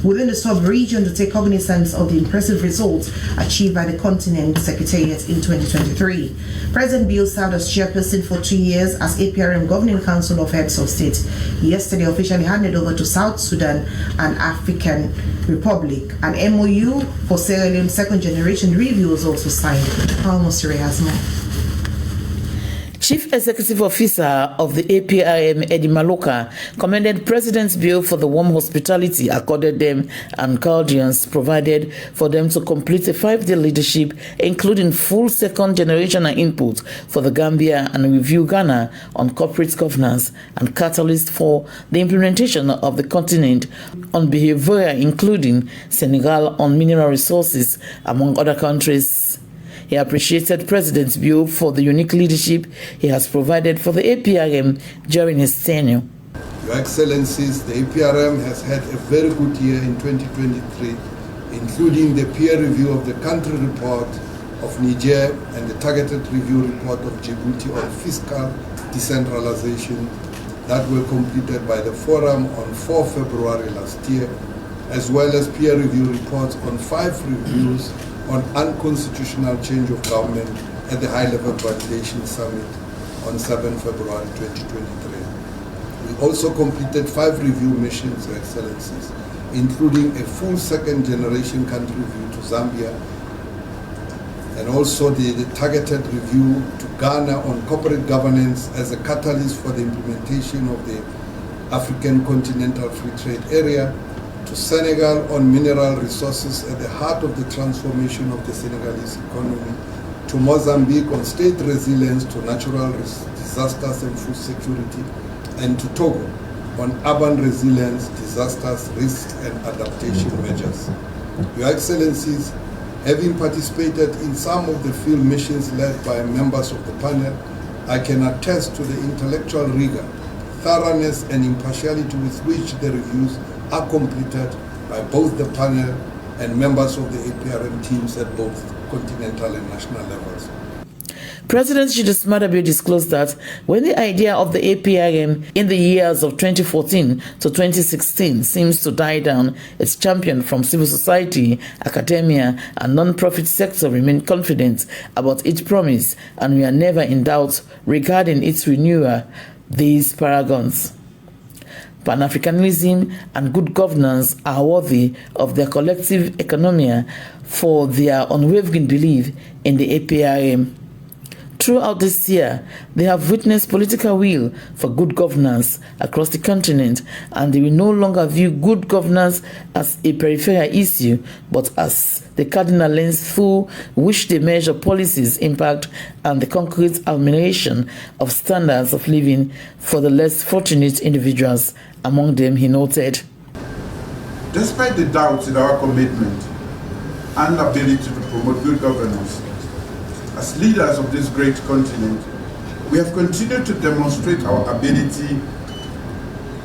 within the sub-region to take cognizance of the impressive results achieved by the continent Secretariat in 2023. President Bill served as chairperson for 2 years as Aprm Governing Council of Heads of State. Yesterday officially handed over to South Sudan and African Republic. An MOU for Sierra Leone second generation review was also signed. Almost has more. Chief Executive Officer of the Aprm, Eddie Maloka, commended President's bill for the warm hospitality accorded them and guardians provided for them to complete a 5-day leadership, including full second-generation input for the Gambia and review Ghana on corporate governance and catalyst for the implementation of the continent on behavioral, including Senegal on mineral resources, among other countries. He appreciated President Bill for the unique leadership he has provided for the Aprm during his tenure. Your Excellencies, the Aprm has had a very good year in 2023, including the peer review of the country report of Niger and the targeted review report of Djibouti on fiscal decentralization that were completed by the Forum on 4 February last year, as well as peer review reports on 5 reviews on unconstitutional change of government at the High-Level Validation Summit on 7 February 2023. We also completed 5 review missions, Your Excellencies, including a full second-generation country review to Zambia, and also the targeted review to Ghana on corporate governance as a catalyst for the implementation of the African Continental Free Trade Area, to Senegal on mineral resources at the heart of the transformation of the Senegalese economy, to Mozambique on state resilience to natural disasters and food security, and to Togo on urban resilience, disasters, risks, and adaptation measures. Your Excellencies, having participated in some of the field missions led by members of the panel, I can attest to the intellectual rigor, thoroughness, and impartiality with which the reviews are completed by both the panel and members of the Aprm teams at both continental and national levels. President Julius Maada disclosed that when the idea of the Aprm in the years of 2014 to 2016 seems to die down, its champion from civil society, academia, and non-profit sector remain confident about its promise, and we are never in doubt regarding its renewal. These paragons, Pan-Africanism and good governance, are worthy of their collective economy for their unwavering belief in the Aprm. Throughout this year, they have witnessed political will for good governance across the continent, and they will no longer view good governance as a peripheral issue, but as the cardinal lens through which they measure policies' impact and the concrete amelioration of standards of living for the less fortunate individuals among them, he noted. Despite the doubts in our commitment and ability to promote good governance, as leaders of this great continent, we have continued to demonstrate our ability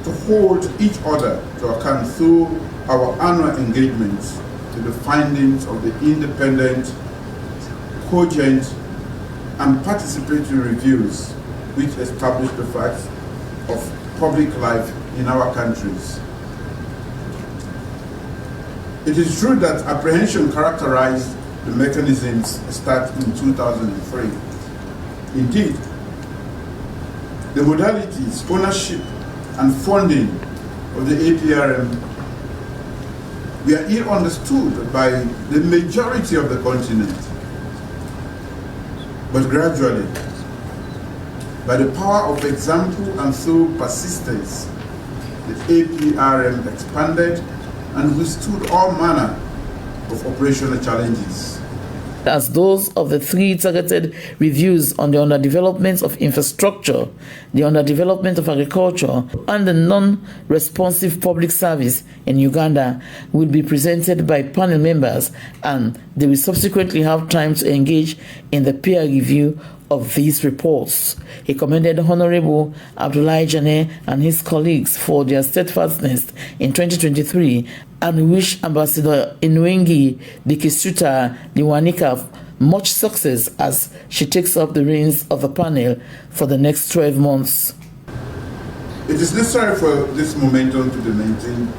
to hold each other to account through our annual engagements to the findings of the independent, cogent, and participatory reviews which establish the facts of public life in our countries. It is true that apprehension characterized the mechanisms start in 2003. Indeed, the modalities, ownership, and funding of the Aprm were ill understood by the majority of the continent. But gradually, by the power of example and through persistence, the Aprm expanded and withstood all manner of operational challenges, as those of the 3 targeted reviews on the underdevelopment of infrastructure, the underdevelopment of agriculture, and the non-responsive public service in Uganda will be presented by panel members, and they will subsequently have time to engage in the peer review of these reports. He commended Honorable Abdoulaye Jane and his colleagues for their steadfastness in 2023 and wish Ambassador Inwengi Dikisuta Liwanika much success as she takes up the reins of the panel for the next 12 months. It is necessary for this momentum to be maintained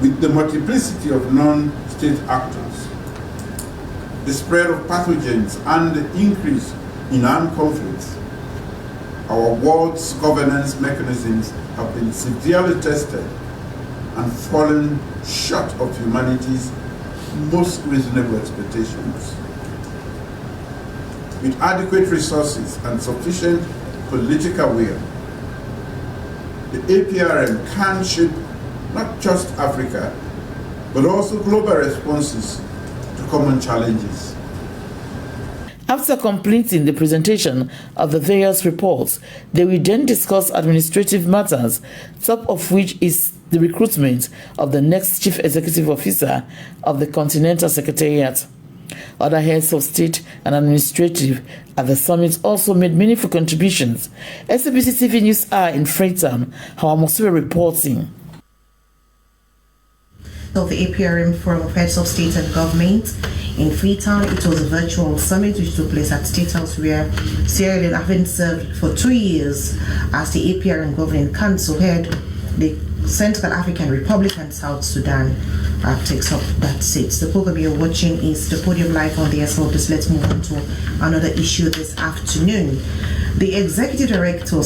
with the multiplicity of non-state actors, the spread of pathogens, and the increase in armed conflicts, our world's governance mechanisms have been severely tested and fallen short of humanity's most reasonable expectations. With adequate resources and sufficient political will, the APRM can shape not just Africa, but also global responses to common challenges. After completing the presentation of the various reports, they will then discuss administrative matters, top of which is the recruitment of the next Chief Executive Officer of the Continental Secretariat. Other heads of state and administrative at the summit also made meaningful contributions. SABC TV News are in Freetown, Hawamosue reporting. Of the APRM Forum of Heads of State and Government in Freetown, it was a virtual summit which took place at State House, where Sierra Leone, having served for 2 years as the APRM Governing Council head, the Central African Republic and South Sudan takes up that seat. The program you're watching is the Podium Live on the SLBS. Let's move on to another issue this afternoon. The Executive Director